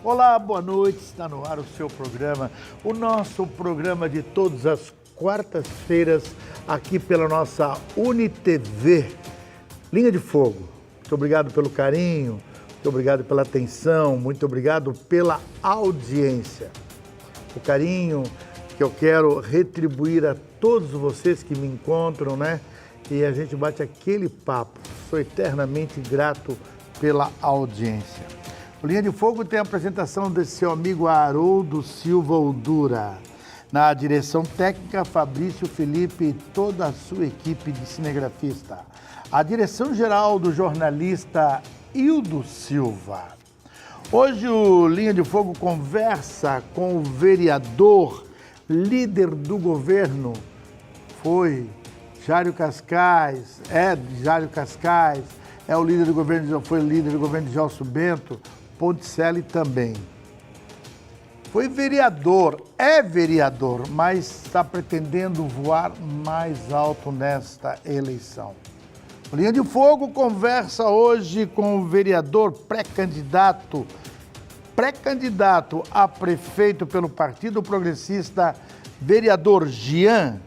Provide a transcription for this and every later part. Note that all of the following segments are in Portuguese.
Olá, boa noite, está no ar o seu programa, o nosso programa de todas as quartas-feiras, aqui pela nossa UniTV, Linha de Fogo. Muito obrigado pelo carinho, muito obrigado pela atenção, muito obrigado pela audiência. O carinho que eu quero retribuir a todos vocês que me encontram, né? E a gente bate aquele papo. Sou eternamente grato pela audiência. O Linha de Fogo tem a apresentação desse seu amigo Haroldo Silva Oldura. Na direção técnica, Fabrício Felipe e toda a sua equipe de cinegrafista. A direção geral do jornalista Hildo Silva. Hoje o Linha de Fogo conversa com o vereador, líder do governo, Jário Cascais, é o líder do governo, foi líder do governo de Gelson Bento, Ponticelli também. Foi vereador, é vereador, mas está pretendendo voar mais alto nesta eleição. O Linha de Fogo conversa hoje com o vereador pré-candidato a prefeito pelo Partido Progressista, vereador Jean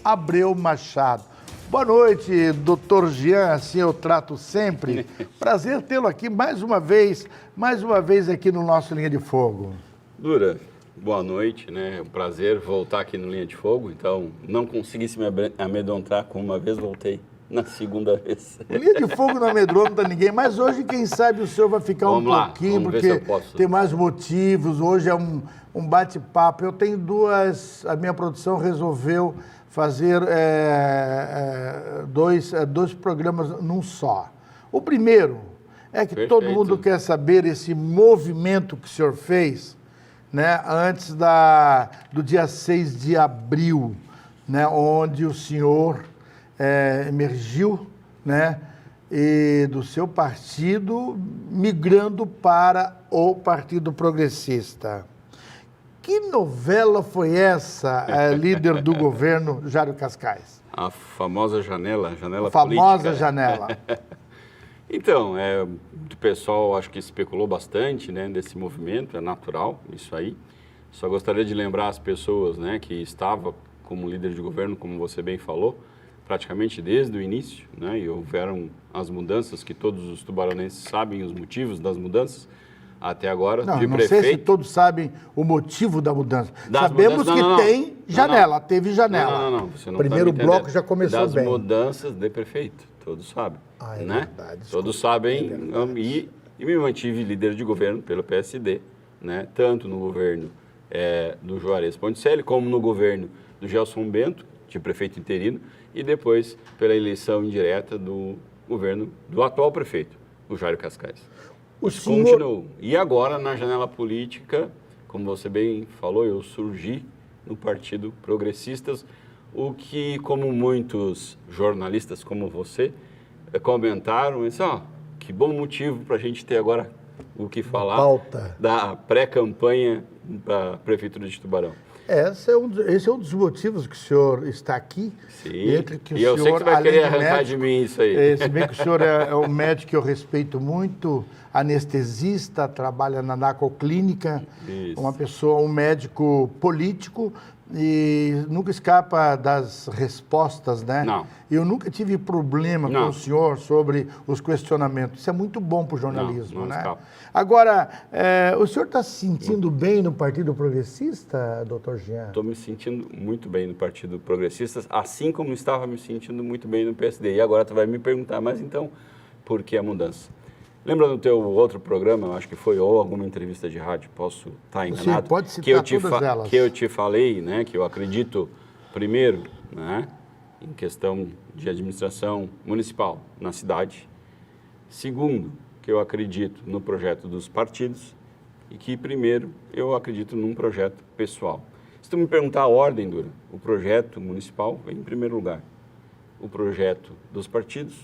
Abreu Machado. Boa noite, doutor Jean, assim eu trato sempre. Prazer tê-lo aqui mais uma vez aqui no nosso Linha de Fogo. Dura, boa noite, né? É um prazer voltar aqui no Linha de Fogo. Então, não consegui se me amedrontar como uma vez, voltei na segunda vez. Linha de Fogo não amedronta ninguém, mas hoje, quem sabe, o senhor vai ficar pouquinho, porque tem mais motivos. Hoje é um bate-papo. Eu tenho a minha produção resolveu fazer dois programas num só. O primeiro é que todo mundo quer saber esse movimento que o senhor fez, né, antes do dia 6 de abril, né, onde o senhor emergiu, né, e do seu partido, migrando para o Partido Progressista. Que novela foi essa, líder do governo, Jário Cascais? A famosa janela política. Famosa janela. Então, o pessoal acho que especulou bastante, né, desse movimento, é natural isso aí. Só gostaria de lembrar as pessoas, né, que estava como líder de governo, como você bem falou, praticamente desde o início, né, e houveram as mudanças que todos os tubaronenses sabem os motivos das mudanças. Até agora, não sei se todos sabem o motivo da mudança. Sabemos que tem janela, teve janela. Não, você não o primeiro bloco já começou bem. Das mudanças de prefeito, todos sabem. Né? Verdade, todos sabem, e me mantive líder de governo pelo PSD, né? Tanto no governo do Juarez Ponticelli, como no governo do Gelson Bento, de prefeito interino, e depois pela eleição indireta do governo do atual prefeito, o Jário Cascais. Continuou. E agora, na janela política, como você bem falou, eu surgi no Partido Progressistas, o que, como muitos jornalistas como você, comentaram, que bom motivo para a gente ter agora o que falar da pré-campanha da Prefeitura de Tubarão. Esse é um dos motivos que o senhor está aqui. Sim, eu sei que você vai querer arrancar de mim isso aí. Se bem que o senhor é um médico que eu respeito muito, anestesista, trabalha na Nacoclínica, um médico político e nunca escapa das respostas, né? Não. Eu nunca tive problema com o senhor sobre os questionamentos. Isso é muito bom para o jornalismo, não né? escapa. Agora, o senhor está se sentindo bem no Partido Progressista, doutor Jean? Estou me sentindo muito bem no Partido Progressista, assim como estava me sentindo muito bem no PSD. E agora tu vai me perguntar, mas então, por que a mudança? Lembra do teu outro programa, eu acho que foi, ou alguma entrevista de rádio, posso estar enganado? Sim, pode citar todas elas. Que eu te falei, né, que eu acredito, primeiro, né, em questão de administração municipal na cidade. Segundo, que eu acredito no projeto dos partidos. E que, primeiro, eu acredito num projeto pessoal. Se tu me perguntar a ordem, Dura, o projeto municipal vem em primeiro lugar. O projeto dos partidos,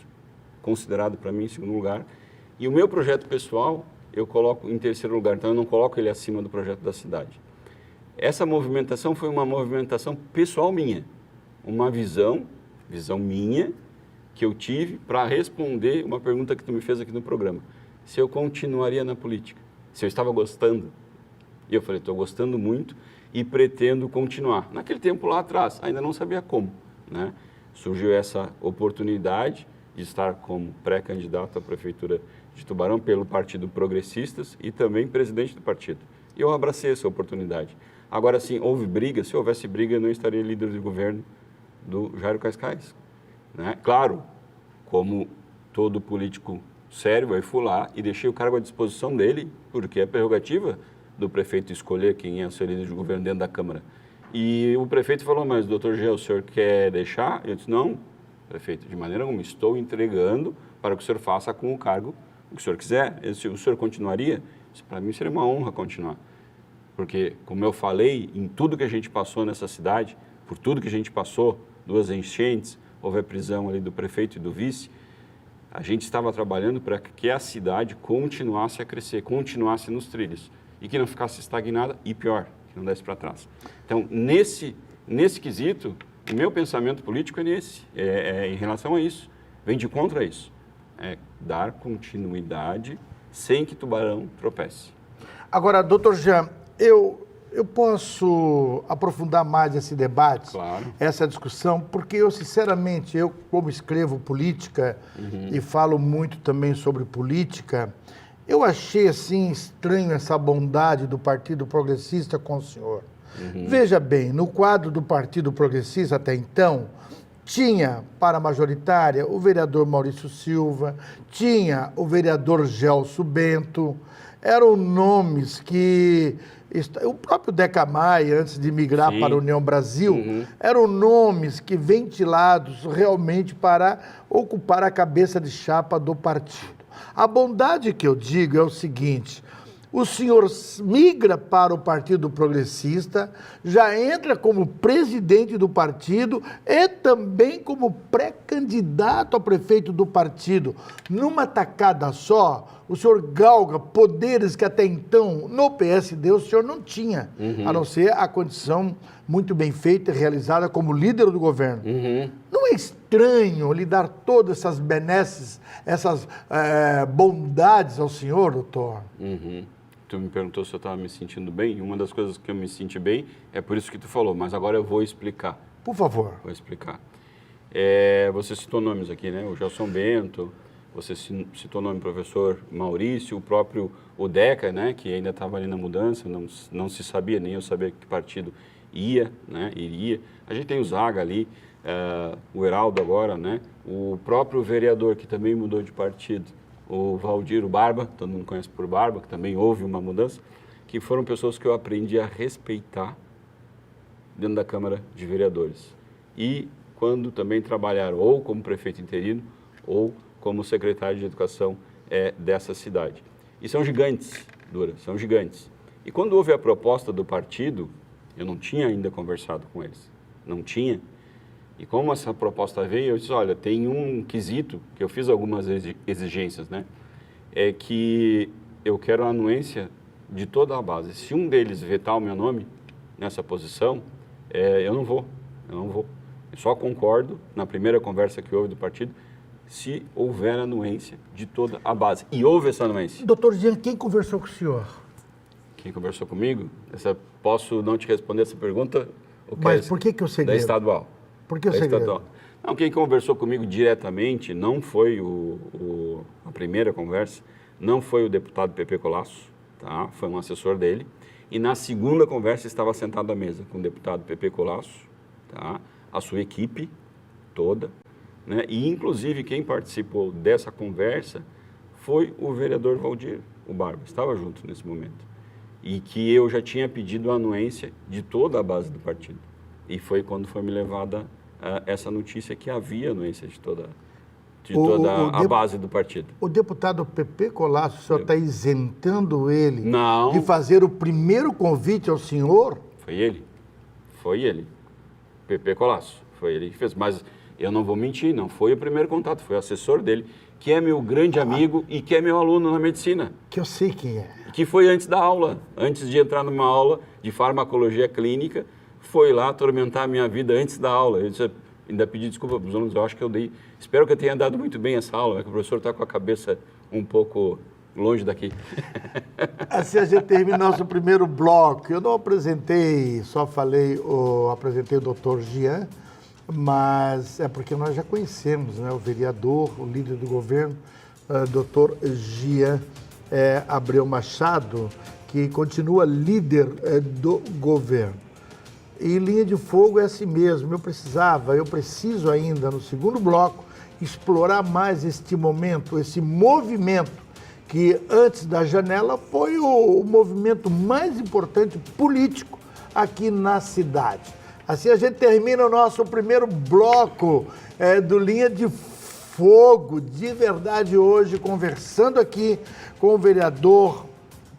considerado para mim em segundo lugar. E o meu projeto pessoal, eu coloco em terceiro lugar, então eu não coloco ele acima do projeto da cidade. Essa movimentação foi uma movimentação pessoal minha, uma visão minha, que eu tive para responder uma pergunta que tu me fez aqui no programa. Se eu continuaria na política. se eu estava gostando. E eu falei, estou gostando muito e pretendo continuar. Naquele tempo lá atrás, ainda não sabia como, né? Surgiu essa oportunidade de estar como pré-candidato à Prefeitura de Tubarão pelo Partido Progressistas e também presidente do partido. E eu abracei essa oportunidade. Agora sim, houve briga. Se houvesse briga, eu não estaria líder de governo do Jairo Cascais, né? Claro, como todo político sério, eu fui lá e deixei o cargo à disposição dele, porque é prerrogativa do prefeito escolher quem é o seu líder de governo dentro da Câmara. E o prefeito falou, mas doutor Gê, o senhor quer deixar? Eu disse, não, prefeito, de maneira alguma, estou entregando para que o senhor faça com o cargo o que o senhor quiser. Ele disse, o senhor continuaria? Para mim seria uma honra continuar. Porque, como eu falei, em tudo que a gente passou nessa cidade, por tudo que a gente passou, 2 enchentes, houve a prisão ali do prefeito e do vice, a gente estava trabalhando para que a cidade continuasse a crescer, continuasse nos trilhos e que não ficasse estagnada e pior, que não desse para trás. Então, nesse quesito, o meu pensamento político é nesse, em relação a isso, vem de contra isso, é dar continuidade sem que Tubarão tropece. Agora, doutor Jean, eu posso aprofundar mais esse debate, claro, essa discussão, porque eu, sinceramente, como escrevo política e falo muito também sobre política, eu achei, assim, estranho essa bondade do Partido Progressista com o senhor. Veja bem, no quadro do Partido Progressista, até então, tinha para a majoritária o vereador Maurício Silva, tinha o vereador Gelson Bento, eram nomes que... O próprio Deca Maia, antes de migrar para a União Brasil, eram nomes que ventilados realmente para ocupar a cabeça de chapa do partido. A bondade que eu digo é o seguinte: o senhor migra para o Partido Progressista, já entra como presidente do partido e também como pré-candidato a prefeito do partido. Numa tacada só, o senhor galga poderes que até então, no PSD, o senhor não tinha, a não ser a condição muito bem feita e realizada como líder do governo. Não é estranho lhe dar todas essas benesses, essas bondades ao senhor, doutor? Tu me perguntou se eu estava me sentindo bem, e uma das coisas que eu me senti bem é por isso que tu falou, mas agora eu vou explicar. Por favor. Vou explicar. Você citou nomes aqui, né? O Gelson Bento, você citou o nome do professor Maurício, o próprio Deca, né? Que ainda estava ali na mudança, não se sabia, nem eu sabia que partido ia, né? Iria. A gente tem o Zaga ali, o Heraldo agora, né? O próprio vereador que também mudou de partido, o Valdir, o Barba, todo mundo conhece por Barba, que também houve uma mudança, que foram pessoas que eu aprendi a respeitar dentro da Câmara de Vereadores. E quando também trabalharam ou como prefeito interino ou como secretário de Educação dessa cidade. E são gigantes, Dura, são gigantes. E quando houve a proposta do partido, eu não tinha ainda conversado com eles, não tinha. E como essa proposta veio, eu disse, olha, tem um quesito, que eu fiz algumas exigências, né? É que eu quero a anuência de toda a base. Se um deles vetar o meu nome nessa posição, eu não vou. Eu só concordo, na primeira conversa que houve do partido, se houver anuência de toda a base. E houve essa anuência. Doutor Jean, quem conversou com o senhor? Quem conversou comigo? Posso não te responder essa pergunta? Mas por que o segredo? Da estadual. Por que o segredo? Não, quem conversou comigo diretamente não foi a primeira conversa, não foi o deputado Pepe Colasso, tá? Foi um assessor dele. E na segunda conversa estava sentado à mesa com o deputado Pepe Colasso, tá? A sua equipe toda, né? E inclusive quem participou dessa conversa foi o vereador Valdir, o Barba, estava junto nesse momento. E que eu já tinha pedido a anuência de toda a base do partido. E foi quando foi me levada essa notícia que havia anuência de toda a base do partido. O deputado Pepe Colasso, o senhor está isentando ele Não. de fazer o primeiro convite ao senhor? Foi ele. Pepe Colasso. Foi ele que fez. Mas eu não vou mentir, não foi o primeiro contato, foi o assessor dele, que é meu grande amigo e que é meu aluno na medicina. Que eu sei quem é. Que foi antes da aula, antes de entrar numa aula de farmacologia clínica, foi lá atormentar a minha vida antes da aula. Eu disse, ainda pedi desculpa para os alunos, eu acho que eu dei. Espero que eu tenha dado muito bem essa aula, né, que o professor está com a cabeça um pouco longe daqui. Assim a gente termina nosso primeiro bloco. Eu não apresentei, apresentei o doutor Jean, mas é porque nós já conhecemos, né, o vereador, o líder do governo, doutor Jean Abreu Machado, que continua líder do governo. E linha de fogo é assim mesmo. Eu preciso ainda, no segundo bloco, explorar mais este momento, esse movimento, que antes da janela foi o movimento mais importante político aqui na cidade. Assim a gente termina o nosso primeiro bloco do Linha de Fogo, de verdade, hoje, conversando aqui com o vereador,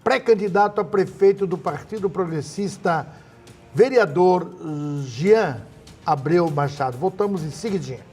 pré-candidato a prefeito do Partido Progressista, vereador Jean Abreu Machado. Voltamos em seguidinho.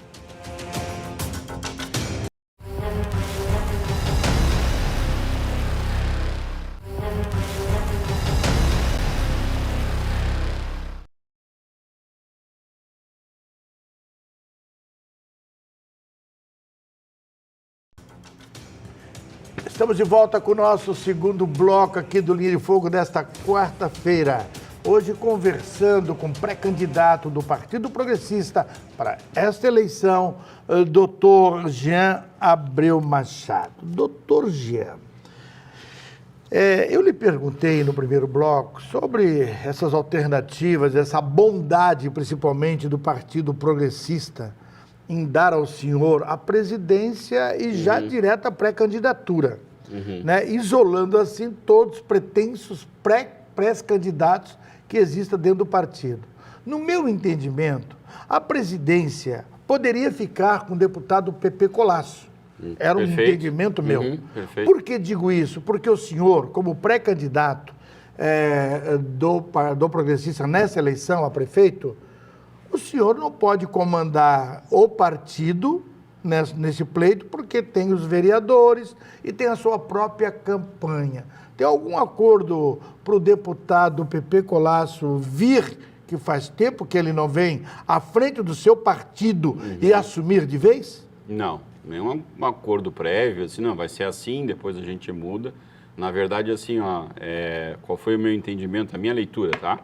Estamos de volta com o nosso segundo bloco aqui do Linha de Fogo desta quarta-feira. Hoje conversando com o pré-candidato do Partido Progressista para esta eleição, doutor Jean Abreu Machado. Doutor Jean, eu lhe perguntei no primeiro bloco sobre essas alternativas, essa bondade principalmente do Partido Progressista em dar ao senhor a presidência e já direta pré-candidatura, né? Isolando assim todos os pretensos pré-candidatos que existam dentro do partido. No meu entendimento, a presidência poderia ficar com o deputado Pepe Colasso. Era um entendimento meu. Por que digo isso? Porque o senhor, como pré-candidato do Progressista nessa eleição a prefeito, o senhor não pode comandar o partido nesse pleito, porque tem os vereadores e tem a sua própria campanha. Tem algum acordo para o deputado Pepe Colasso vir, que faz tempo que ele não vem, à frente do seu partido e assumir de vez? Não, nenhum acordo prévio, assim, não, vai ser assim, depois a gente muda. Na verdade, assim, qual foi o meu entendimento, a minha leitura, tá?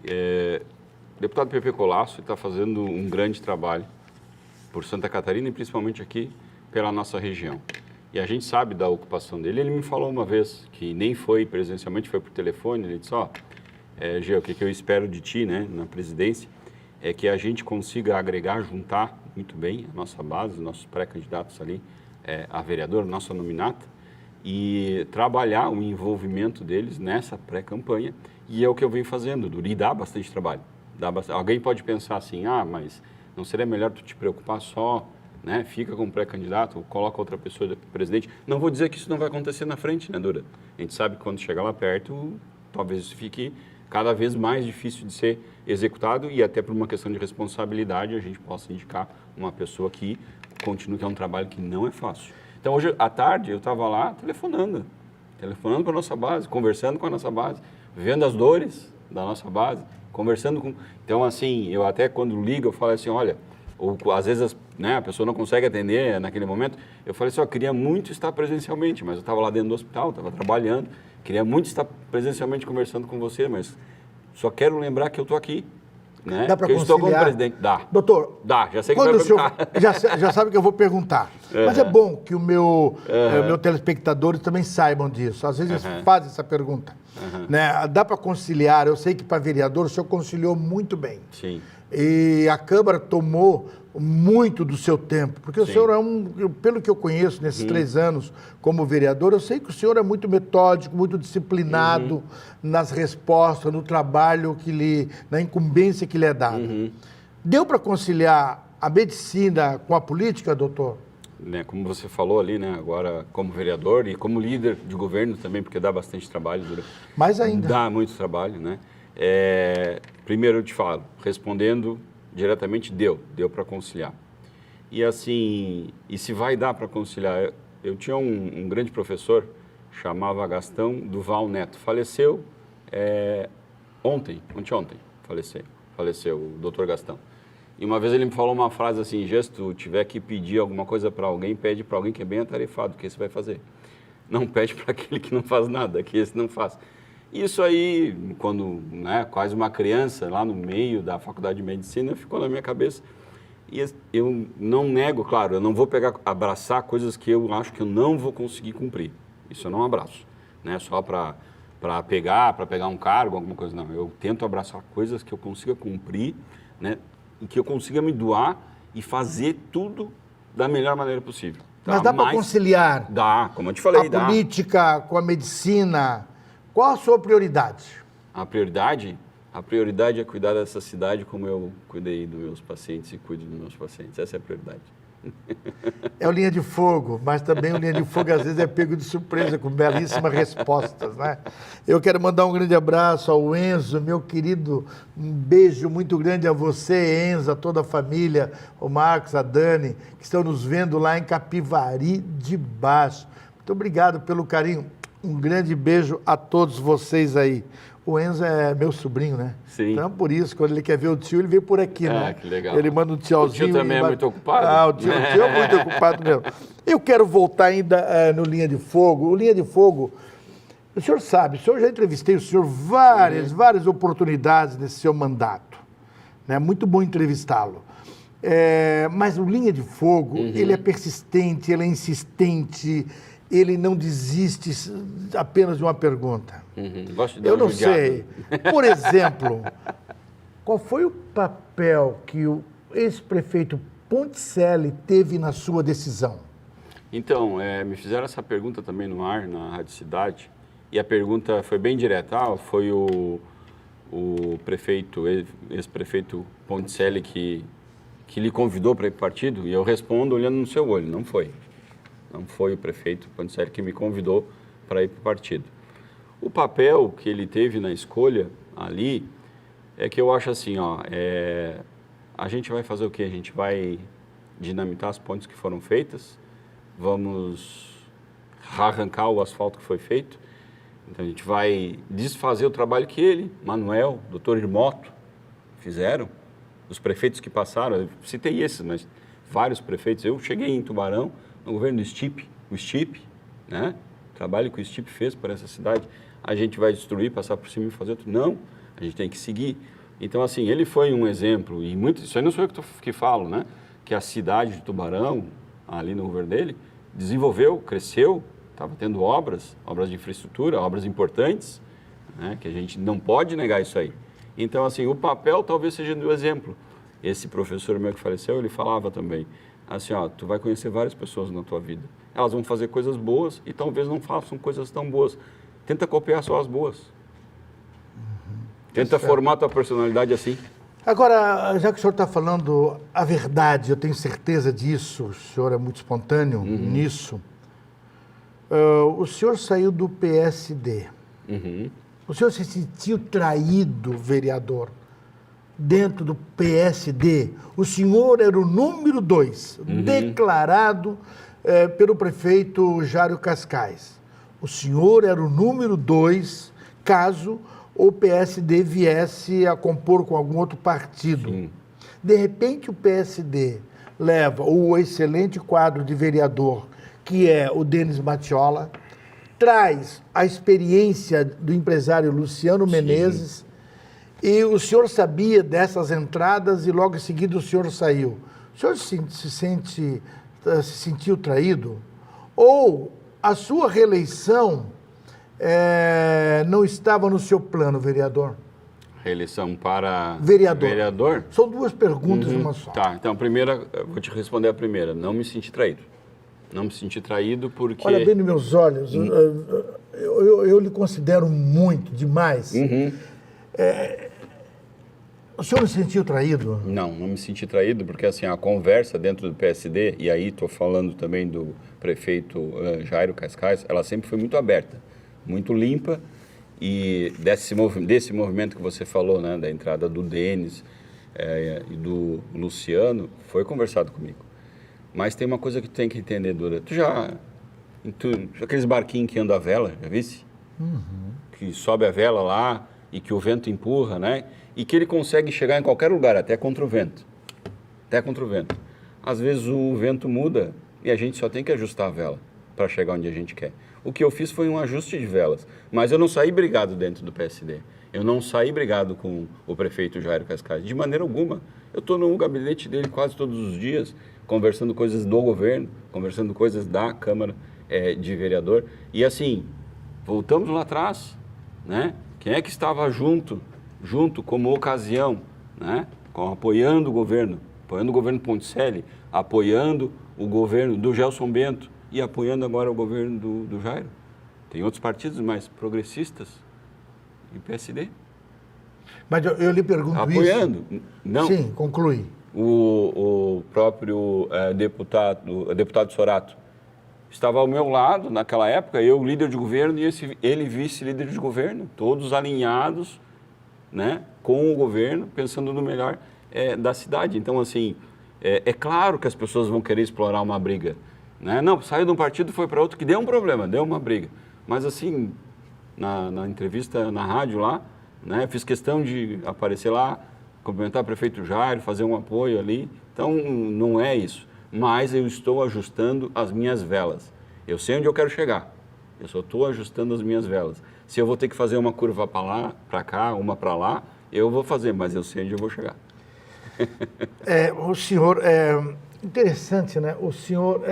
O deputado Pepe Colasso está fazendo um grande trabalho por Santa Catarina e principalmente aqui pela nossa região. E a gente sabe da ocupação dele. Ele me falou uma vez, que nem foi presencialmente, foi por telefone, ele disse, Gê, o que eu espero de ti, né, na presidência, é que a gente consiga agregar, juntar muito bem a nossa base, os nossos pré-candidatos ali, a vereadora, nossa nominata, e trabalhar o envolvimento deles nessa pré-campanha, e é o que eu venho fazendo, e dá bastante trabalho. Alguém pode pensar assim, mas não seria melhor tu te preocupar só, né? Fica como pré-candidato, coloca outra pessoa de presidente. Não vou dizer que isso não vai acontecer na frente, né, Dura? A gente sabe que quando chegar lá perto, talvez isso fique cada vez mais difícil de ser executado e até por uma questão de responsabilidade a gente possa indicar uma pessoa que continue, que é um trabalho que não é fácil. Então hoje à tarde eu estava lá telefonando para a nossa base, conversando com a nossa base, vendo as dores da nossa base, conversando com... Então, assim, eu até quando ligo, eu falo assim, olha, ou às vezes a pessoa não consegue atender naquele momento, eu falei assim, queria muito estar presencialmente, mas eu estava lá dentro do hospital, estava trabalhando, queria muito estar presencialmente conversando com você, mas só quero lembrar que eu estou aqui, né? Dá para conciliar? Eu estou como presidente. Dá. Doutor, dá, já sei que vai perguntar. Já sabe que eu vou perguntar. Mas é bom que o meu telespectadores também saibam disso. Às vezes eles fazem essa pergunta. Né? Dá para conciliar? Eu sei que para vereador o senhor conciliou muito bem. Sim. E a Câmara tomou muito do seu tempo, porque o senhor pelo que eu conheço nesses 3 anos como vereador, eu sei que o senhor é muito metódico, muito disciplinado nas respostas, no trabalho na incumbência que lhe é dada. Deu para conciliar a medicina com a política, doutor? Né, como você falou ali, né, agora como vereador e como líder de governo também, porque dá bastante trabalho. Mais ainda. Dá muito trabalho, né? Primeiro eu te falo, respondendo diretamente, deu para conciliar. E assim, e se vai dar para conciliar? Eu tinha um grande professor, chamava Gastão Duval Neto, faleceu ontem, faleceu o doutor Gastão. E uma vez ele me falou uma frase assim, se tu tiver que pedir alguma coisa para alguém, pede para alguém que é bem atarefado, que você vai fazer. não pede para aquele que não faz nada, que esse não faz. Isso aí, quando quase uma criança, lá no meio da faculdade de medicina, ficou na minha cabeça. E eu não nego, claro, eu não vou abraçar coisas que eu acho que eu não vou conseguir cumprir. Isso eu não abraço, né? Só para pegar um cargo, alguma coisa, não. Eu tento abraçar coisas que eu consiga cumprir, né? E que eu consiga me doar e fazer tudo da melhor maneira possível. Tá? Mas dá para conciliar? Dá, como eu te falei, a política com a medicina. Qual a sua prioridade? A prioridade é cuidar dessa cidade como eu cuidei dos meus pacientes e cuido dos meus pacientes. Essa é a prioridade. É o Linha de Fogo, mas também o Linha de Fogo às vezes é pego de surpresa com belíssimas respostas, né? Eu quero mandar um grande abraço ao Enzo, meu querido, um beijo muito grande a você, Enzo, a toda a família, o Marcos, a Dani, que estão nos vendo lá em Capivari de Baixo. Muito obrigado pelo carinho, um grande beijo a todos vocês aí. O Enzo é meu sobrinho, né? Sim. Então, por isso, quando ele quer ver o tio, ele vem por aqui, né? Que legal. Ele manda um tchauzinho. O tio também é muito ocupado? Ah, o tio é muito ocupado mesmo. Eu quero voltar ainda no Linha de Fogo. O Linha de Fogo, o senhor sabe, o senhor já entrevistei o senhor várias oportunidades nesse seu mandato. Né? Muito bom entrevistá-lo. Mas o Linha de Fogo, ele é persistente, ele é insistente, ele não desiste apenas de uma pergunta. Gosto de dar Eu uma não judiada. sei. Por exemplo, qual foi o papel que o ex-prefeito Ponticelli teve na sua decisão? Então, me fizeram essa pergunta também no ar, na Rádio Cidade, e a pergunta foi bem direta. Foi o prefeito, ex-prefeito Ponticelli que lhe convidou para ir para o partido? E eu respondo olhando no seu olho, não foi. Não foi o prefeito Ponticelli que me convidou para ir para o partido. O papel que ele teve na escolha ali é que eu acho assim, a gente vai fazer o quê? A gente vai dinamitar as pontes que foram feitas, vamos arrancar o asfalto que foi feito, então a gente vai desfazer o trabalho que ele, Manuel, Dr. Irmoto, fizeram, os prefeitos que passaram, eu citei esses, mas vários prefeitos. Eu cheguei em Tubarão, no governo do Stipe, né? O trabalho que o Stipe fez para essa cidade, a gente vai destruir, passar por cima e fazer outro. Não, a gente tem que seguir. Então, assim, ele foi um exemplo, e muito, isso aí não sou eu que falo, né? Que a cidade de Tubarão, ali no governo dele, desenvolveu, cresceu, estava tendo obras de infraestrutura, obras importantes, né? Que a gente não pode negar isso aí. Então, assim, o papel talvez seja do exemplo. Esse professor meu que faleceu, ele falava também, assim, tu vai conhecer várias pessoas na tua vida. Elas vão fazer coisas boas e talvez não façam coisas tão boas. Tenta copiar só as boas. Tenta formar a tua personalidade assim. Agora, já que o senhor está falando a verdade, eu tenho certeza disso, o senhor é muito espontâneo nisso. O senhor saiu do PSD. O senhor se sentiu traído, vereador, dentro do PSD? O senhor era o número 2, declarado pelo prefeito Jário Cascais. O senhor era o número 2, caso o PSD viesse a compor com algum outro partido. Sim. De repente, o PSD leva o excelente quadro de vereador, que é o Denis Matiola, traz a experiência do empresário Luciano Menezes, e o senhor sabia dessas entradas e logo em seguida o senhor saiu. O senhor se sentiu traído? Ou a sua reeleição não estava no seu plano, vereador? Reeleição para vereador? São duas perguntas numa só. Tá, então primeira, eu vou te responder a primeira. Não me senti traído. Não me senti traído porque... Olha bem nos meus olhos, eu lhe considero muito, demais. O senhor se sentiu traído? Não me senti traído porque assim, a conversa dentro do PSD, e aí estou falando também do prefeito Jário Cascais, ela sempre foi muito aberta, muito limpa, e desse movimento que você falou, né, da entrada do Denis e do Luciano, foi conversado comigo. Mas tem uma coisa que tu tem que entender, Dura. Aqueles barquinhos que andam a vela, já visse? Que sobe a vela lá e que o vento empurra, né? E que ele consegue chegar em qualquer lugar, até contra o vento. Até contra o vento. Às vezes o vento muda e a gente só tem que ajustar a vela para chegar onde a gente quer. O que eu fiz foi um ajuste de velas. Mas eu não saí brigado dentro do PSD. Eu não saí brigado com o prefeito Jairo Cascais, de maneira alguma. Eu estou no gabinete dele quase todos os dias, conversando coisas do governo, conversando coisas da Câmara de Vereador. E assim, voltamos lá atrás, né? Quem é que estava junto como ocasião, né? Apoiando o governo Ponticelli, apoiando o governo do Gelson Bento e apoiando agora o governo do Jairo. Tem outros partidos mais progressistas e PSD. Mas eu lhe pergunto apoiando. isso. Não. Sim, conclui. O próprio deputado Sorato estava ao meu lado naquela época, eu líder de governo e ele vice-líder de governo, todos alinhados, né, com o governo, pensando no melhor da cidade. Então, assim, é claro que as pessoas vão querer explorar uma briga, né? Não, saiu de um partido, foi para outro, que deu um problema, deu uma briga. Mas, assim, na entrevista na rádio lá, né, fiz questão de aparecer lá, cumprimentar o prefeito Jairo, fazer um apoio ali. Então, não é isso. Mas eu estou ajustando as minhas velas. Eu sei onde eu quero chegar. Eu só estou ajustando as minhas velas. Se eu vou ter que fazer uma curva para lá, para cá, uma para lá, eu vou fazer, mas eu sei onde eu vou chegar. O senhor, interessante, né? O senhor,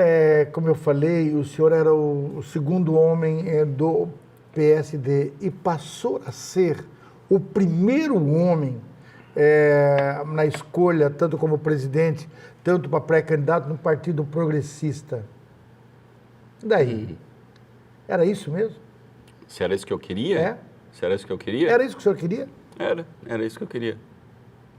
como eu falei, o senhor era o segundo homem do PSD e passou a ser o primeiro homem na escolha, tanto como presidente, tanto para pré-candidato no Partido Progressista. E daí? Era isso mesmo? Se era isso que eu queria? Se era isso que eu queria? Era isso que o senhor queria? Era isso que eu queria.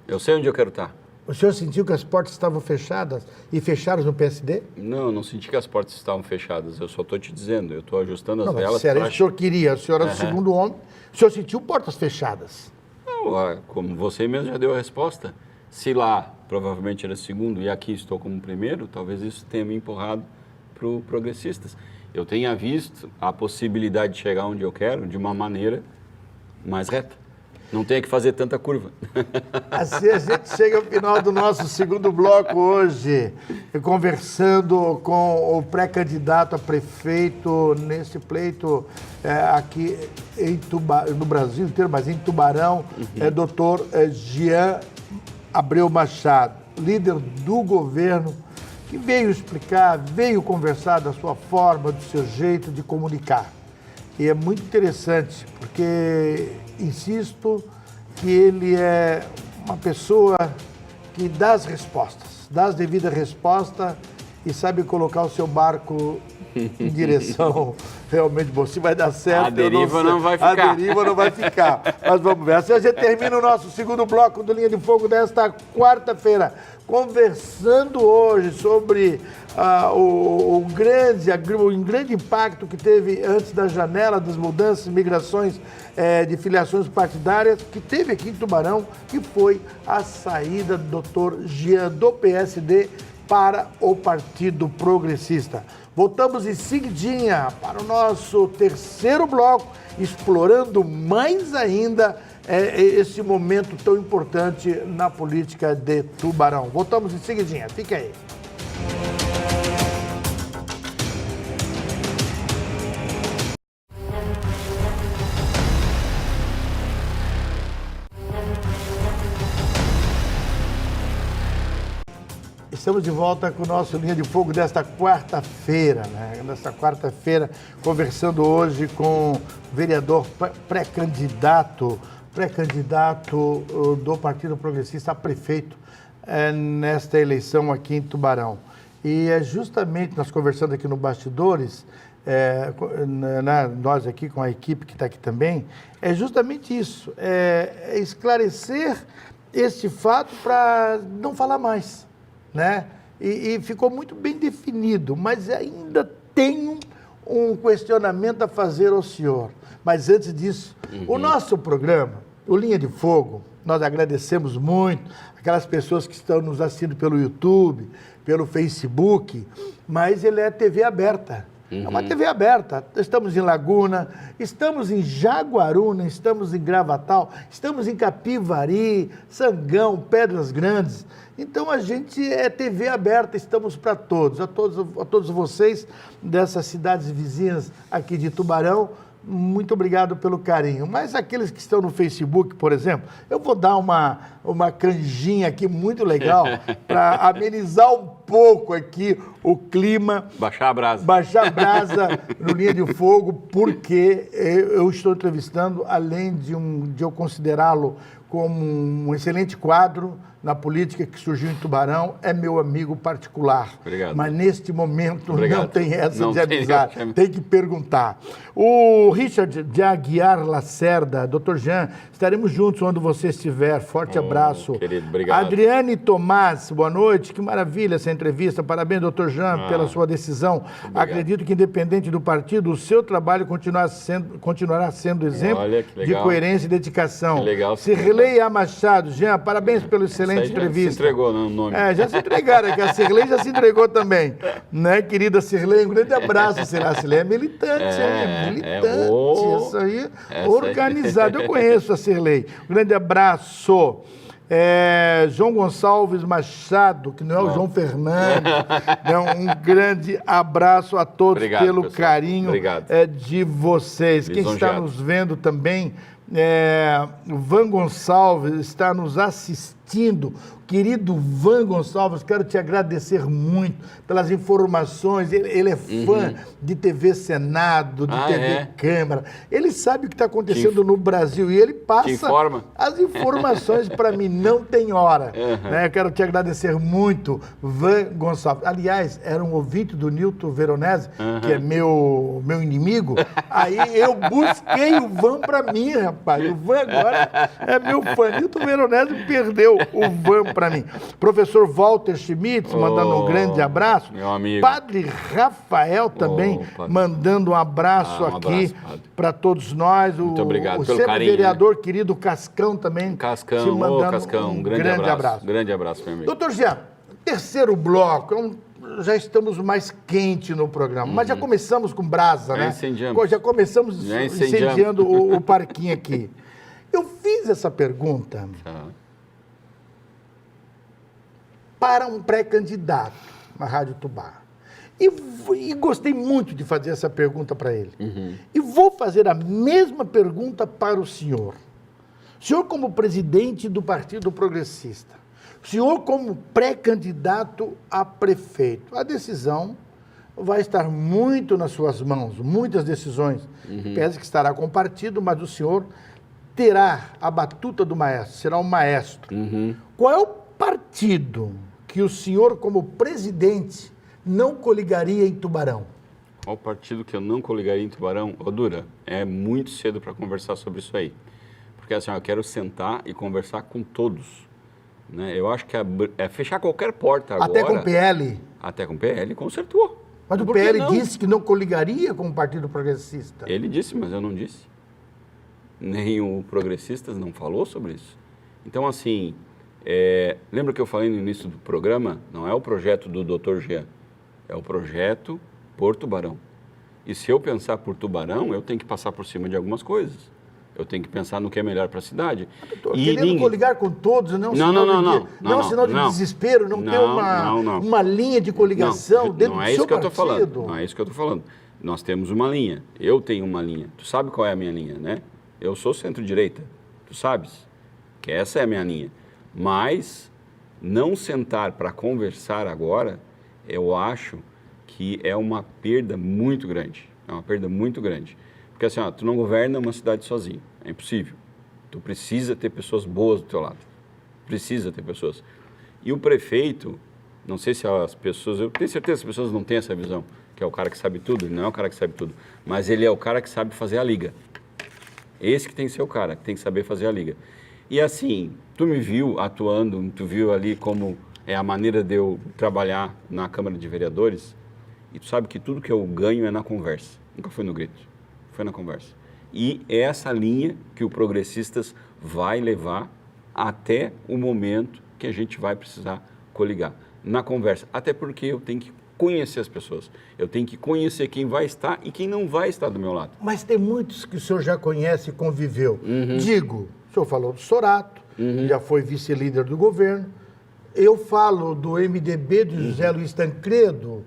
Eu sei onde eu quero estar. O senhor sentiu que as portas estavam fechadas e fecharam no PSD? Não senti que as portas estavam fechadas. Eu só estou te dizendo, eu estou ajustando as velas. Se era isso que o senhor queria, o senhor era o segundo homem, o senhor sentiu portas fechadas? Não, como você mesmo já deu a resposta. Se lá provavelmente era segundo e aqui estou como primeiro, talvez isso tenha me empurrado para o Progressistas. Eu tenha visto a possibilidade de chegar onde eu quero de uma maneira mais reta. Não tenha que fazer tanta curva. Assim a gente chega ao final do nosso segundo bloco hoje, conversando com o pré-candidato a prefeito nesse pleito aqui no Brasil inteiro, mas em Tubarão, doutor Jean Abreu Machado, líder do governo, que veio explicar, veio conversar da sua forma, do seu jeito de comunicar. E é muito interessante, porque, insisto, que ele é uma pessoa que dá as respostas, dá as devidas respostas e sabe colocar o seu barco em direção realmente boa. Se vai dar certo, a deriva não vai ficar. A deriva não vai ficar. Mas vamos ver. Assim a gente termina o nosso segundo bloco do Linha de Fogo desta quarta-feira, conversando hoje sobre o grande impacto que teve antes da janela das mudanças, migrações de filiações partidárias, que teve aqui em Tubarão, que foi a saída do Dr. Jean do PSD para o Partido Progressista. Voltamos em seguidinha para o nosso terceiro bloco, explorando mais ainda esse momento tão importante na política de Tubarão. Voltamos em seguidinha, fica aí. Estamos de volta com o nosso Linha de Fogo desta quarta-feira, né? Nesta quarta-feira, conversando hoje com o vereador pré-candidato do Partido Progressista a prefeito nesta eleição aqui em Tubarão. E é justamente, nós conversando aqui no Bastidores, nós aqui com a equipe que está aqui também, é justamente isso, esclarecer este fato para não falar mais. Né? E ficou muito bem definido, mas ainda tenho um questionamento a fazer ao senhor. Mas antes disso, o nosso programa, o Linha de Fogo, nós agradecemos muito aquelas pessoas que estão nos assistindo pelo YouTube, pelo Facebook, mas ele é TV aberta. É uma TV aberta. Estamos em Laguna, estamos em Jaguaruna, estamos em Gravatal, estamos em Capivari, Sangão, Pedras Grandes. Então, a gente é TV aberta, estamos para todos, a todos vocês dessas cidades vizinhas aqui de Tubarão. Muito obrigado pelo carinho. Mas aqueles que estão no Facebook, por exemplo, eu vou dar uma canjinha aqui muito legal para amenizar um pouco aqui o clima. Baixar a brasa. Baixar a brasa no Linha de Fogo, porque eu estou entrevistando, além de eu considerá-lo como um excelente quadro na política que surgiu em Tubarão, é meu amigo particular. Obrigado. Mas neste momento Obrigado. não tem essa Não de tem, avisar, tem que perguntar. O Richard de Aguiar Lacerda, Dr. Jean, estaremos juntos onde você estiver. Forte abraço. Querido, obrigado. Adriane Tomás, boa noite. Que maravilha essa entrevista. Parabéns, Dr. Jean, pela sua decisão. Obrigado. Acredito que, independente do partido, o seu trabalho continuará sendo exemplo de coerência e dedicação. Que legal. Cirlei A. Machado, Jean, parabéns pela excelente entrevista. Se entregou no nome. Já se entregaram, que a Cirlei já se entregou também. Né, querida Cirlei? Um grande abraço, a Cirlei é militante, militante. Isso aí, organizado. Eu conheço a Cirlei. Um grande abraço. João Gonçalves Machado, que não é o João Fernandes. Um grande abraço a todos. Obrigado, pelo pessoal. Carinho de vocês. Quem está nos vendo também, o Van Gonçalves está nos assistindo. Querido Van Gonçalves, quero te agradecer muito pelas informações. Ele é fã de TV Senado, de TV Câmara. Ele sabe o que está acontecendo no Brasil e ele passa as informações para mim. Não tem hora. Né? Quero te agradecer muito, Van Gonçalves. Aliás, era um ouvinte do Nilton Veronese, que é meu inimigo. Aí eu busquei o Van para mim, rapaz. O Van agora é meu fã. Nilton Veronese perdeu o Van para mim. Professor Walter Schmitz, mandando um grande abraço. Meu amigo. Padre Rafael também, mandando um abraço aqui para todos nós. Muito obrigado pelo carinho. O vereador querido Cascão também. Cascão, Cascão, um grande abraço. Grande abraço, meu amigo. Doutor Jean, terceiro bloco, já estamos mais quente no programa, mas já começamos com brasa, né? Já começamos incendiando o parquinho aqui. Eu fiz essa pergunta para um pré-candidato na Rádio Tubá. E gostei muito de fazer essa pergunta para ele. E vou fazer a mesma pergunta para o senhor. O senhor como presidente do Partido Progressista, o senhor como pré-candidato a prefeito, a decisão vai estar muito nas suas mãos, muitas decisões. Pese que estará com o partido, mas o senhor terá a batuta do maestro, será um maestro. Qual é o partido que o senhor, como presidente, não coligaria em Tubarão? Qual partido que eu não coligaria em Tubarão? Dura, é muito cedo para conversar sobre isso aí. Porque assim, eu quero sentar e conversar com todos. Né? Eu acho que é fechar qualquer porta agora. Até com o PL? Até com o PL, consertou. Mas o PL disse que não coligaria com o Partido Progressista. Ele disse, mas eu não disse. Nem o Progressistas não falou sobre isso. Então, assim, lembra que eu falei no início do programa? Não é o projeto do Dr. Jean, é o projeto por Tubarão. E se eu pensar por Tubarão, eu tenho que passar por cima de algumas coisas. Eu tenho que pensar no que é melhor para a cidade. Querendo coligar com todos, não é um sinal de desespero, não ter uma linha de coligação dentro do seu partido. Não é isso que eu estou falando. Nós temos uma linha, eu tenho uma linha. Tu sabe qual é a minha linha, né? Eu sou centro-direita, tu sabes que essa é a minha linha. Mas não sentar para conversar agora, eu acho que é uma perda muito grande. É uma perda muito grande. Porque assim, tu não governa uma cidade sozinho, é impossível. Tu precisa ter pessoas boas do teu lado. Precisa ter pessoas. E o prefeito, não sei se as pessoas, eu tenho certeza que as pessoas não têm essa visão, que é o cara que sabe tudo, ele não é o cara que sabe tudo, mas ele é o cara que sabe fazer a liga. Esse que tem que ser o cara, que tem que saber fazer a liga. E assim, tu me viu atuando, tu viu ali como é a maneira de eu trabalhar na Câmara de Vereadores, e tu sabe que tudo que eu ganho é na conversa, nunca foi no grito, foi na conversa. E é essa linha que o Progressistas vai levar até o momento que a gente vai precisar coligar, na conversa. Até porque eu tenho que conhecer as pessoas. Eu tenho que conhecer quem vai estar e quem não vai estar do meu lado. Mas tem muitos que o senhor já conhece e conviveu. Digo, o senhor falou do Sorato, já foi vice-líder do governo. Eu falo do MDB do José Luiz Tancredo,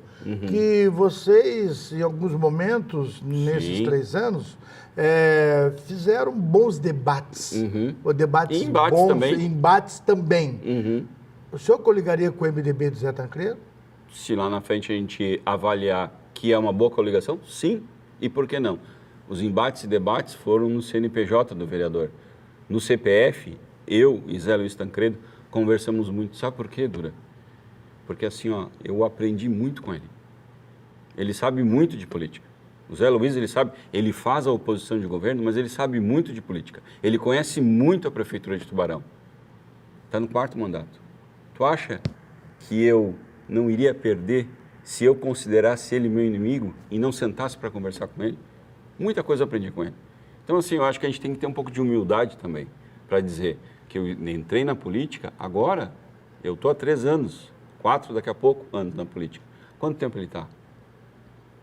que vocês, em alguns momentos, nesses 3 anos, fizeram bons debates. Ou debates E embates bons, também. embates também. O senhor coligaria com o MDB do José Tancredo? Se lá na frente a gente avaliar que é uma boa coligação, sim. E por que não? Os embates e debates foram no CNPJ do vereador. No CPF, eu e Zé Luiz Tancredo conversamos muito. Sabe por quê, Dura? Porque assim, ó, eu aprendi muito com ele. Ele sabe muito de política. O Zé Luiz, ele sabe, ele faz a oposição de governo, mas ele sabe muito de política. Ele conhece muito a Prefeitura de Tubarão. Está no 4º mandato. Tu acha que eu não iria perder se eu considerasse ele meu inimigo e não sentasse para conversar com ele? Muita coisa eu aprendi com ele. Então, assim, eu acho que a gente tem que ter um pouco de humildade também, para dizer que eu entrei na política, agora eu estou há 3 anos, 4 daqui a pouco anos na política. Quanto tempo ele está?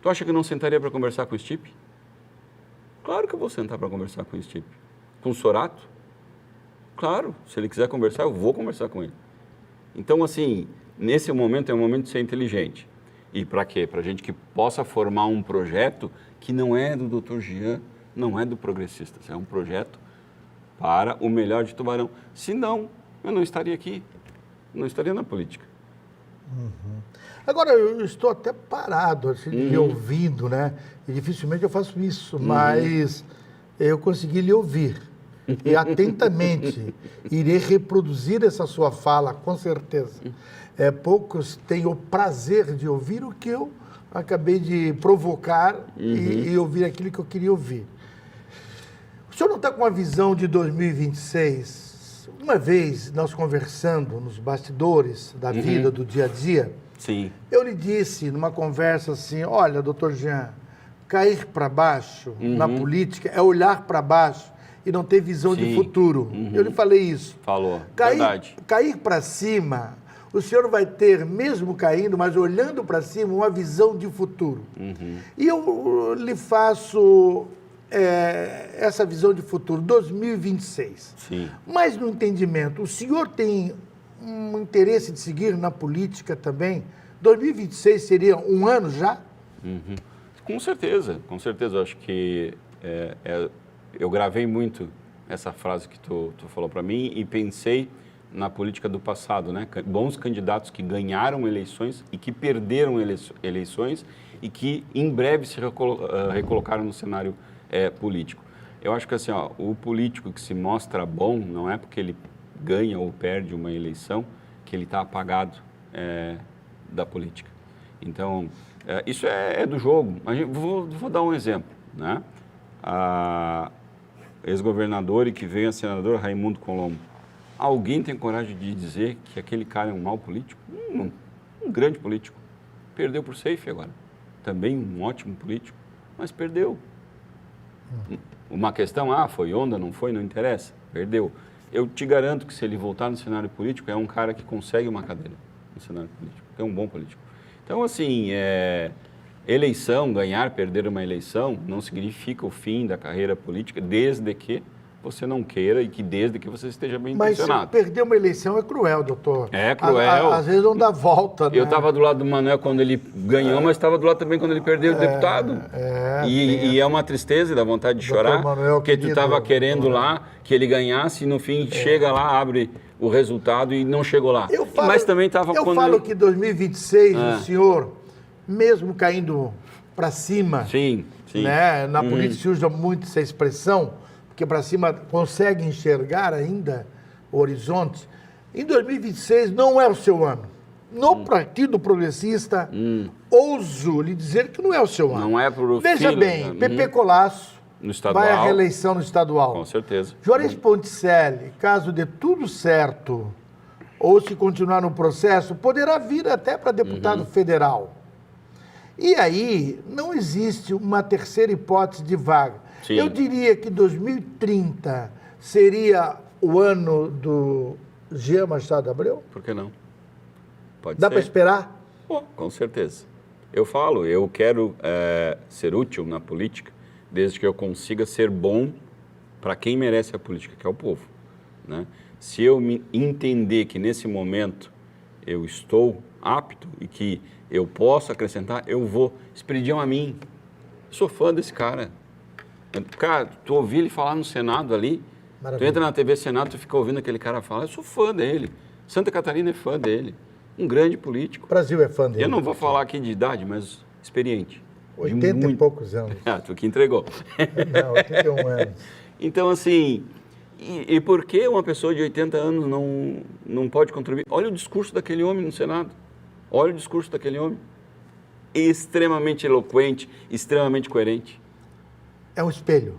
Tu acha que eu não sentaria para conversar com o Stipe? Claro que eu vou sentar para conversar com o Stipe. Com o Sorato? Claro, se ele quiser conversar, eu vou conversar com ele. Então, assim, nesse momento é um momento de ser inteligente. E para quê? Para a gente que possa formar um projeto que não é do Dr. Jean, não é do Progressistas, é um projeto para o melhor de Tubarão. Se não, eu não estaria aqui, não estaria na política. Agora, eu estou até parado, assim, lhe ouvindo, né? E dificilmente eu faço isso, mas eu consegui lhe ouvir. E atentamente irei reproduzir essa sua fala, com certeza. Poucos têm o prazer de ouvir o que eu acabei de provocar e ouvir aquilo que eu queria ouvir. O senhor não está com uma visão de 2026? Uma vez, nós conversando nos bastidores da vida, do dia a dia, Sim. eu lhe disse numa conversa assim, olha, doutor Jean, cair para baixo na política é olhar para baixo e não ter visão de futuro. Eu lhe falei isso. Falou, verdade. Cair para cima, o senhor vai ter, mesmo caindo, mas olhando para cima, uma visão de futuro. E eu lhe faço essa visão de futuro, 2026. Sim. Mas no entendimento, o senhor tem um interesse de seguir na política também? 2026 seria um ano já? Com certeza, com certeza. Eu acho que eu gravei muito essa frase que tu falou para mim e pensei na política do passado, né? Bons candidatos que ganharam eleições e que perderam eleições e que em breve se recolocaram no cenário político. Eu acho que assim, ó, o político que se mostra bom não é porque ele ganha ou perde uma eleição que ele está apagado da política. Então, isso é do jogo. Vou dar um exemplo, né? A ex-governador e que veio a senador Raimundo Colombo. Alguém tem coragem de dizer que aquele cara é um mau político? Um grande político. Perdeu por safe agora. Também um ótimo político, mas perdeu. Uma questão, foi onda, não foi, não interessa. Perdeu. Eu te garanto que se ele voltar no cenário político, é um cara que consegue uma cadeira no cenário político. É um bom político. Então, assim, eleição, ganhar, perder uma eleição, não significa o fim da carreira política, desde que você não queira e que desde que você esteja bem intencionado. Mas perder uma eleição é cruel, doutor. É cruel. Às vezes não dá volta, né? Eu estava do lado do Manuel quando ele ganhou, mas estava do lado também quando ele perdeu o deputado. E é uma tristeza e dá vontade de chorar, Manuel, porque tu estava querendo lá que ele ganhasse e no fim chega lá, abre o resultado e não chegou lá. Mas também estava Eu falo que 2026, o senhor, mesmo caindo para cima, sim. Né? Na política se usa muito essa expressão, porque para cima consegue enxergar ainda o horizonte. Em 2026 não é o seu ano. No Partido Progressista, ouso lhe dizer que não é o seu ano. Não é pro Veja filho, bem, né? Pepe Colasso No estadual. vai à reeleição no estadual. Com certeza. Juarez Ponticelli, caso dê tudo certo, ou se continuar no processo, poderá vir até para deputado federal. E aí não existe uma terceira hipótese de vaga. Sim. Eu diria que 2030 seria o ano do Jean Machado Abreu? Por que não? Pode Dá ser. para esperar? Com certeza. Eu falo, eu quero ser útil na política, desde que eu consiga ser bom para quem merece a política, que é o povo, né? Se eu me entender que nesse momento eu estou apto e que eu posso acrescentar, eu vou. Expediam a mim. Eu sou fã desse cara. Cara, tu ouvi ele falar no Senado ali, Maravilha. tu entra na TV Senado, tu fica ouvindo aquele cara falar, eu sou fã dele. Santa Catarina é fã dele. Um grande político. O Brasil é fã dele. Eu não vou falar aqui de idade, mas experiente. 80 e poucos anos. Ah, tu que entregou. Não, 81 anos. Então, assim, e por que uma pessoa de 80 anos não pode contribuir? Olha o discurso daquele homem no Senado. Olha o discurso daquele homem. Extremamente eloquente, extremamente coerente. É um espelho.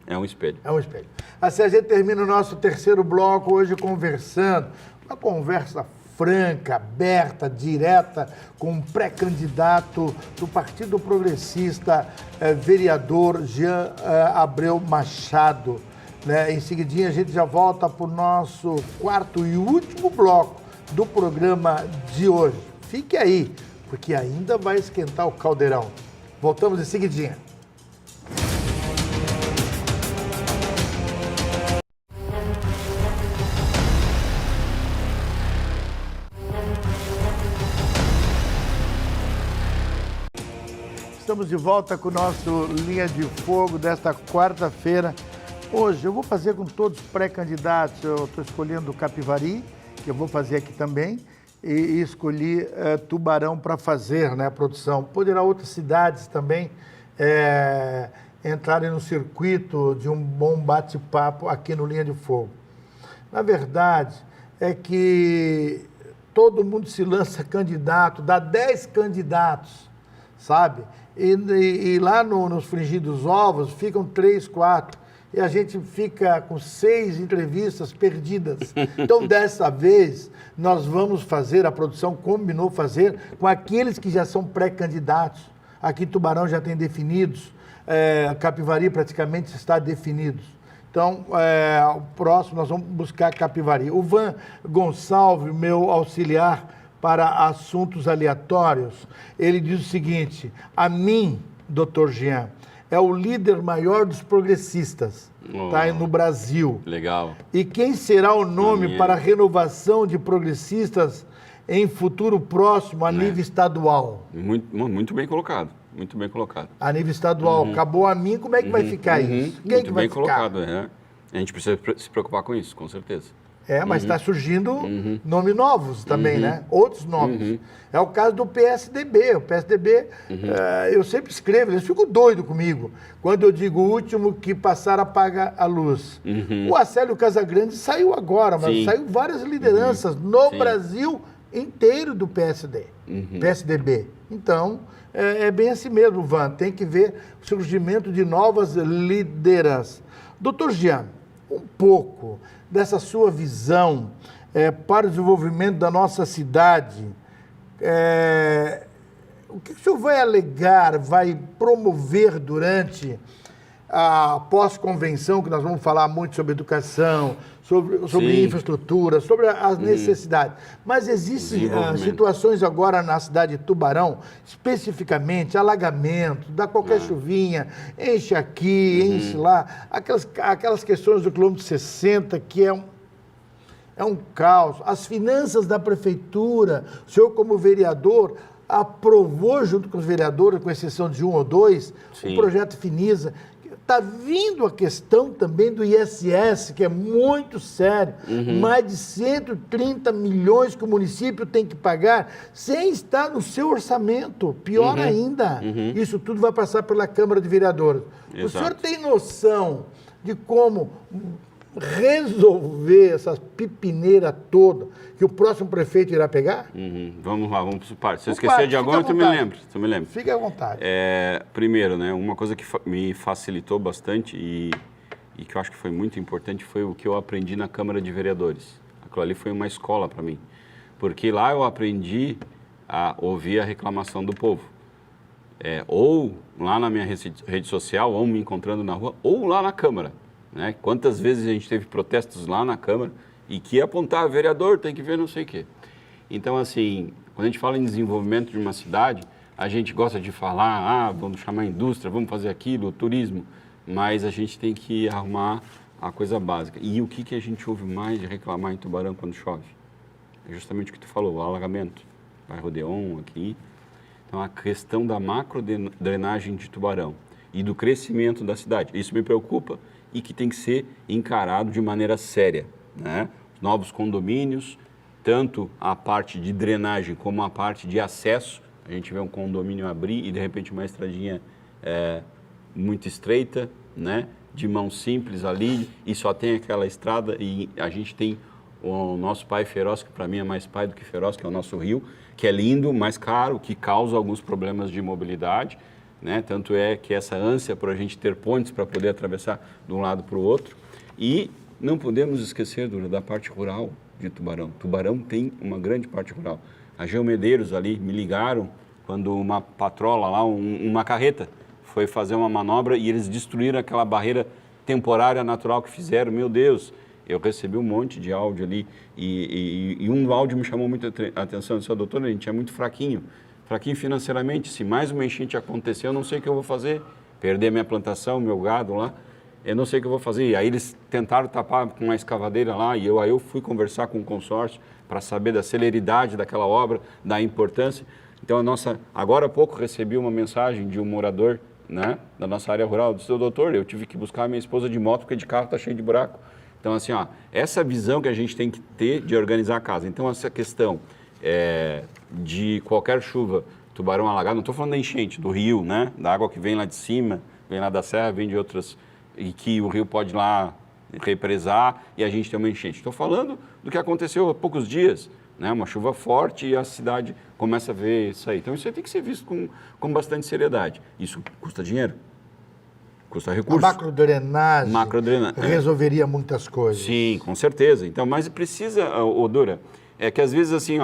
É um espelho. É um espelho. Assim a gente termina o nosso terceiro bloco hoje conversando. Uma conversa franca, aberta, direta, com um pré-candidato do Partido Progressista, vereador Jean Abreu Machado. Né? Em seguidinha a gente já volta para o nosso quarto e último bloco do programa de hoje. Fique aí, porque ainda vai esquentar o caldeirão. Voltamos em seguidinha. Estamos de volta com o nosso Linha de Fogo desta quarta-feira. Hoje eu vou fazer com todos os pré-candidatos, eu estou escolhendo o Capivari, que eu vou fazer aqui também, e escolhi Tubarão para fazer, né, a produção. Poderá outras cidades também entrarem no circuito de um bom bate-papo aqui no Linha de Fogo. Na verdade, é que todo mundo se lança candidato, dá 10 candidatos, sabe? E lá nos Fingidos Ovos ficam 3, 4. E a gente fica com 6 entrevistas perdidas. Então, dessa vez, nós vamos fazer, a produção combinou fazer, com aqueles que já são pré-candidatos. Aqui Tubarão já tem definidos, Capivari praticamente está definidos. Então, o próximo nós vamos buscar Capivari. O Van Gonçalves, meu auxiliar para assuntos aleatórios, ele diz o seguinte: a mim, doutor Jean, é o líder maior dos progressistas, tá, no Brasil. Legal. E quem será o nome para a renovação de progressistas em futuro próximo a nível estadual? Muito bem colocado. Muito bem colocado. A nível estadual. Acabou a mim, como é que vai ficar isso? Quem muito que vai bem ficar? colocado, A gente precisa se preocupar com isso, com certeza. Mas está surgindo nomes novos também, né? Outros nomes. É o caso do PSDB. O PSDB, eu sempre escrevo, eles ficam doidos comigo quando eu digo o último que passar apaga a luz. O Acélio Casagrande saiu agora, mas saiu várias lideranças no Brasil inteiro do PSDB. Então, é bem assim mesmo, Van. Tem que ver o surgimento de novas lideranças. Doutor Jean, um pouco dessa sua visão para o desenvolvimento da nossa cidade, o que o senhor vai alegar, vai promover durante a pós-convenção, que nós vamos falar muito sobre educação, sobre infraestrutura, sobre as necessidades. Mas existem situações agora na cidade de Tubarão, especificamente alagamento, dá qualquer chuvinha, enche aqui, enche lá, aquelas questões do quilômetro 60, que é um caos. As finanças da prefeitura, o senhor como vereador aprovou junto com os vereadores, com exceção de 1 ou 2, o projeto Finisa. Está vindo a questão também do ISS, que é muito sério. Mais de 130 milhões que o município tem que pagar sem estar no seu orçamento. Pior ainda, isso tudo vai passar pela Câmara de Vereadores. Exato. O senhor tem noção de como resolver essa pipineira toda que o próximo prefeito irá pegar? Vamos lá, vamos por partes. Se eu esquecer de alguma, tu me lembra. Fique à vontade. Primeiro, né, uma coisa que me facilitou bastante e que eu acho que foi muito importante foi o que eu aprendi na Câmara de Vereadores. Aquilo ali foi uma escola para mim, porque lá eu aprendi a ouvir a reclamação do povo. Ou lá na minha rede social, ou me encontrando na rua, ou lá na Câmara. Né? Quantas vezes a gente teve protestos lá na Câmara e que ia apontar, vereador, tem que ver não sei o quê. Então, assim, quando a gente fala em desenvolvimento de uma cidade, a gente gosta de falar, vamos chamar a indústria, vamos fazer aquilo, o turismo, mas a gente tem que arrumar a coisa básica. E o que a gente ouve mais de reclamar em Tubarão quando chove? É justamente o que tu falou, o alagamento. Bairro Odeon aqui. Então, a questão da macro-drenagem de Tubarão e do crescimento da cidade, isso me preocupa e que tem que ser encarado de maneira séria, né? Novos condomínios, tanto a parte de drenagem como a parte de acesso. A gente vê um condomínio abrir e, de repente, uma estradinha muito estreita, né? De mão simples ali, e só tem aquela estrada, e a gente tem o nosso pai feroz, que para mim é mais pai do que feroz, que é o nosso rio, que é lindo, mas caro, que causa alguns problemas de mobilidade, né? Tanto é que essa ânsia por a gente ter pontes para poder atravessar de um lado para o outro. E não podemos esquecer da parte rural de Tubarão. Tubarão tem uma grande parte rural. A Geomedeiros ali me ligaram quando uma patrola lá, uma carreta, foi fazer uma manobra e eles destruíram aquela barreira temporária natural que fizeram. Meu Deus, eu recebi um monte de áudio ali e um áudio me chamou muito a atenção. Eu disse, doutor, a gente é muito fraquinho financeiramente. Se mais uma enchente acontecer, eu não sei o que eu vou fazer. Perder minha plantação, meu gado lá, eu não sei o que eu vou fazer. E aí eles tentaram tapar com uma escavadeira lá e aí eu fui conversar com o consórcio para saber da celeridade daquela obra, da importância. Então, agora há pouco recebi uma mensagem de um morador, né, da nossa área rural, disse, doutor, eu tive que buscar a minha esposa de moto porque de carro está cheio de buraco. Então, assim, essa visão que a gente tem que ter de organizar a casa. Então, essa questão de qualquer chuva, Tubarão alagado, não estou falando da enchente, do rio, né, da água que vem lá de cima, vem lá da serra, vem de outras, e que o rio pode lá represar e a gente tem uma enchente. Estou falando do que aconteceu há poucos dias, né, uma chuva forte e a cidade começa a ver isso aí. Então, isso aí tem que ser visto com bastante seriedade. Isso custa dinheiro, custa recurso. A macrodrenagem resolveria muitas coisas. Sim, com certeza. Então, mas precisa, Dora, é que às vezes assim,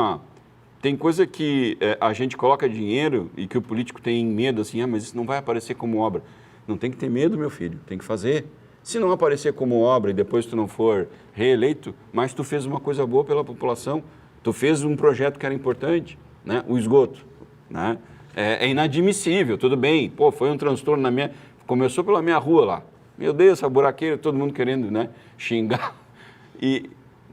tem coisa que a gente coloca dinheiro e que o político tem medo, assim, mas isso não vai aparecer como obra. Não tem que ter medo, meu filho, tem que fazer. Se não aparecer como obra e depois tu não for reeleito, mas tu fez uma coisa boa pela população, tu fez um projeto que era importante, né? O esgoto, né? É inadmissível, tudo bem, foi um transtorno começou pela minha rua lá, meu Deus, essa buraqueira, todo mundo querendo, né, xingar,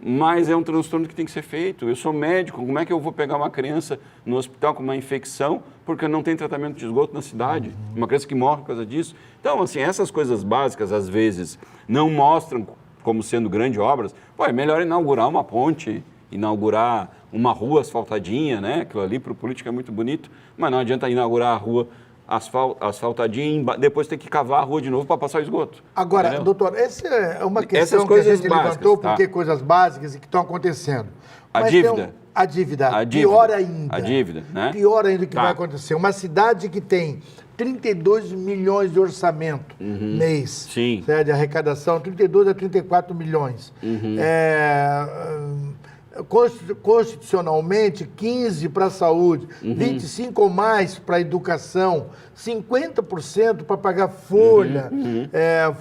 mas é um transtorno que tem que ser feito. Eu sou médico, como é que eu vou pegar uma criança no hospital com uma infecção porque não tem tratamento de esgoto na cidade? Uma criança que morre por causa disso. Então, assim, essas coisas básicas, às vezes, não mostram como sendo grandes obras. É melhor inaugurar uma ponte, inaugurar uma rua asfaltadinha, né? Aquilo ali para o político é muito bonito, mas não adianta inaugurar a rua asfaltadinha e depois ter que cavar a rua de novo para passar o esgoto. Agora, entendeu? doutor, essa é uma questão que a gente levantou, porque coisas básicas e que estão acontecendo. A dívida. A dívida. Pior ainda. A dívida, né? Pior ainda o que vai acontecer. Uma cidade que tem 32 milhões de orçamento mês, Sim. Né, de arrecadação, 32 a 34 milhões. Constitucionalmente, 15 para a saúde, 25 ou mais para a educação, 50% para pagar folha,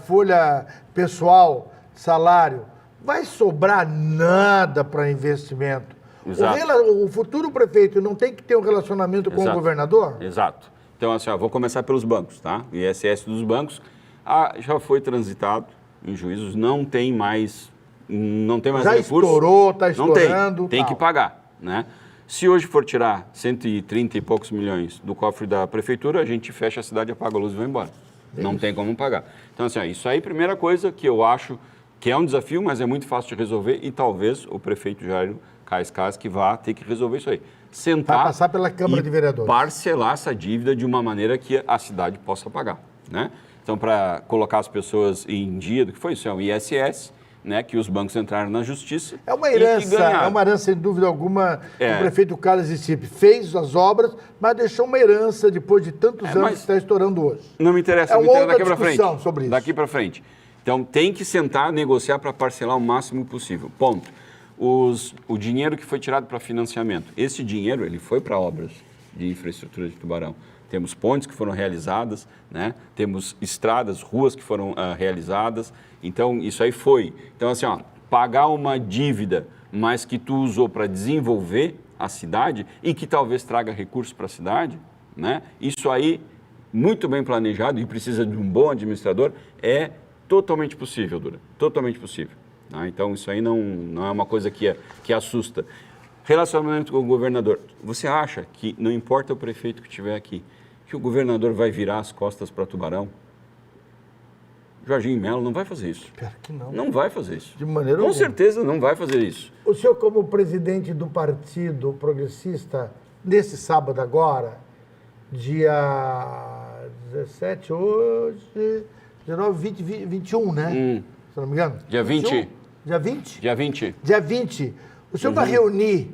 folha pessoal, salário. Vai sobrar nada para investimento. O futuro prefeito não tem que ter um relacionamento com o governador? Exato. Então, assim, vou começar pelos bancos, tá? O ISS dos bancos já foi transitado em juízos, não tem mais já recurso. Estourou, está estourando. Não tem que pagar, né? Se hoje for tirar 130 e poucos milhões do cofre da prefeitura, a gente fecha a cidade, apaga a luz e vai embora. Não tem como pagar. Então, assim, isso aí, primeira coisa que eu acho que é um desafio, mas é muito fácil de resolver e talvez o prefeito Jair Cais que vá ter que resolver isso aí. Sentar vai passar pela Câmara de Vereadores. Parcelar essa dívida de uma maneira que a cidade possa pagar, né? Então, para colocar as pessoas em dia do que foi isso, é o ISS, né, que os bancos entraram na justiça. É uma herança, sem dúvida alguma. O prefeito Carlos Icipe fez as obras, mas deixou uma herança depois de tantos anos que está estourando hoje. Não me interessa, me interessa daqui para frente. Sobre isso. Daqui para frente. Então, tem que sentar, negociar para parcelar o máximo possível. Ponto. O dinheiro que foi tirado para financiamento, esse dinheiro ele foi para obras de infraestrutura de Tubarão. Temos pontes que foram realizadas, né? Temos estradas, ruas que foram realizadas. Então, isso aí foi. Então, assim, pagar uma dívida, mas que tu usou para desenvolver a cidade e que talvez traga recursos para a cidade, né? Isso aí, muito bem planejado e precisa de um bom administrador, é totalmente possível, Dura, totalmente possível. Tá? Então, isso aí não é uma coisa que assusta. Relacionamento com o governador. Você acha que, não importa o prefeito que estiver aqui, que o governador vai virar as costas para Tubarão? Jorginho Melo não vai fazer isso. Espero que não. Não vai fazer isso. De maneira Com alguma. certeza não vai fazer isso. O senhor, como presidente do Partido Progressista, nesse sábado agora, dia 17, hoje, 19, 20, 21, né? Se não me engano. Dia 20. 21? Dia 20? Dia 20. Dia 20. O senhor vai reunir,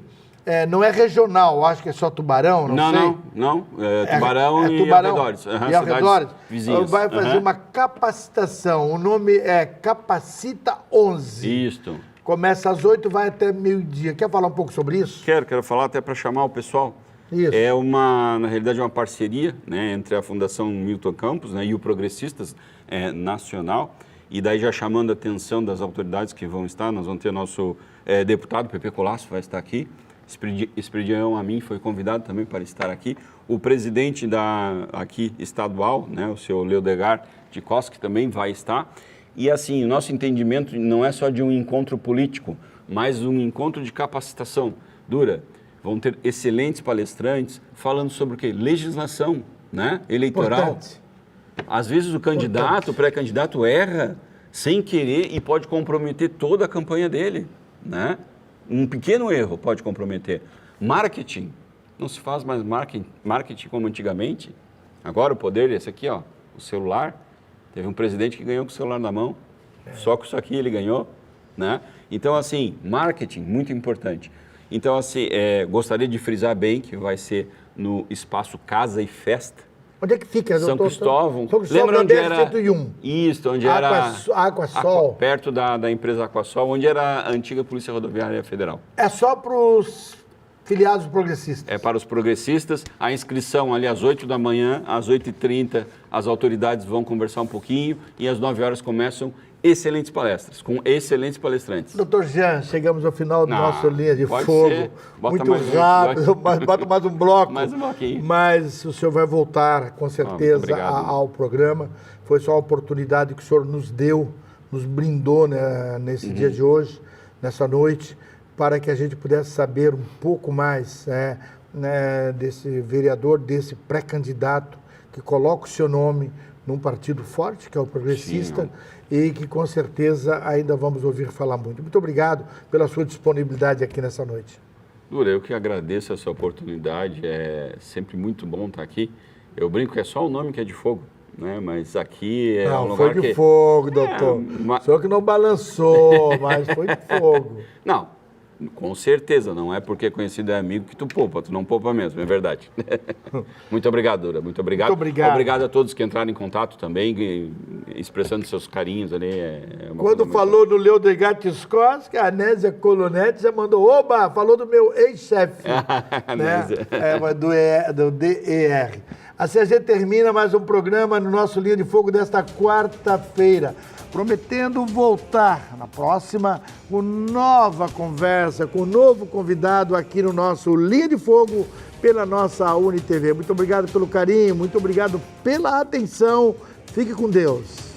não é regional, acho que é só Tubarão, não sei. Não. Tubarão e Tubarão arredores. e arredores. Vizinhas. Vai fazer uma capacitação. O nome é Capacita 11. Isso. Começa às 8, vai até meio-dia. Quer falar um pouco sobre isso? Quero falar até para chamar o pessoal. Isso. É na realidade, uma parceria, né, entre a Fundação Milton Campos, né, e o Progressistas Nacional. E daí já chamando a atenção das autoridades que vão estar, nós vamos ter nosso deputado, Pepe Colasso, vai estar aqui. Expedião Amin foi convidado também para estar aqui. O presidente aqui estadual, né, o senhor Leodegar de Costa, que também vai estar. E assim, o nosso entendimento não é só de um encontro político, mas um encontro de capacitação. Dura, vão ter excelentes palestrantes falando sobre o quê? Legislação, né, eleitoral. Importante. Às vezes o candidato, o pré-candidato erra sem querer e pode comprometer toda a campanha dele, né? Um pequeno erro pode comprometer. Marketing, não se faz mais marketing como antigamente. Agora o poder, esse aqui, ó, o celular, teve um presidente que ganhou com o celular na mão, só com isso aqui ele ganhou, né? Então, assim, marketing, muito importante. Então, assim, gostaria de frisar bem que vai ser no espaço Casa e Festa, Onde é que fica? São Cristóvão. São Cristóvão, Lembra onde era? 101. Isso, onde era... Aquasol. Perto da empresa Aquasol, onde era a antiga Polícia Rodoviária Federal. É só para os filiados progressistas. É para os progressistas. A inscrição ali às 8 da manhã, às 8h30, as autoridades vão conversar um pouquinho e às 9 horas começam excelentes palestras, com excelentes palestrantes. Doutor Jean, chegamos ao final do nosso Linha de pode Fogo. ser. Bota Muito mais rápido, bota mais um bloco. Mais um bloquinho. Mas o senhor vai voltar, com certeza, ao programa. Foi só a oportunidade que o senhor nos deu, nos brindou, né, nesse dia de hoje, nessa noite, para que a gente pudesse saber um pouco mais né, desse vereador, desse pré-candidato que coloca o seu nome num partido forte, que é o Progressista, Sim. E que com certeza ainda vamos ouvir falar muito. Muito obrigado pela sua disponibilidade aqui nessa noite. Dura, eu que agradeço essa oportunidade, é sempre muito bom estar aqui. Eu brinco que é só o nome que é de fogo, né? Mas aqui é um lugar foi de fogo, doutor. Só que não balançou, mas foi de fogo. Não, com certeza, não é porque conhecido é amigo que tu poupa, tu não poupa mesmo, é verdade. Muito obrigado, Dura, muito obrigado. Muito obrigado. Obrigado a todos que entraram em contato também, expressando seus carinhos ali. Quando falou no Leodegar Tiscoski, a Nésia Colonetti já mandou, oba, falou do meu ex-chefe, né? Do DER. Assim a gente termina mais um programa no nosso Linha de Fogo desta quarta-feira, prometendo voltar na próxima com nova conversa, com um novo convidado aqui no nosso Linha de Fogo pela nossa UniTV. Muito obrigado pelo carinho, muito obrigado pela atenção. Fique com Deus.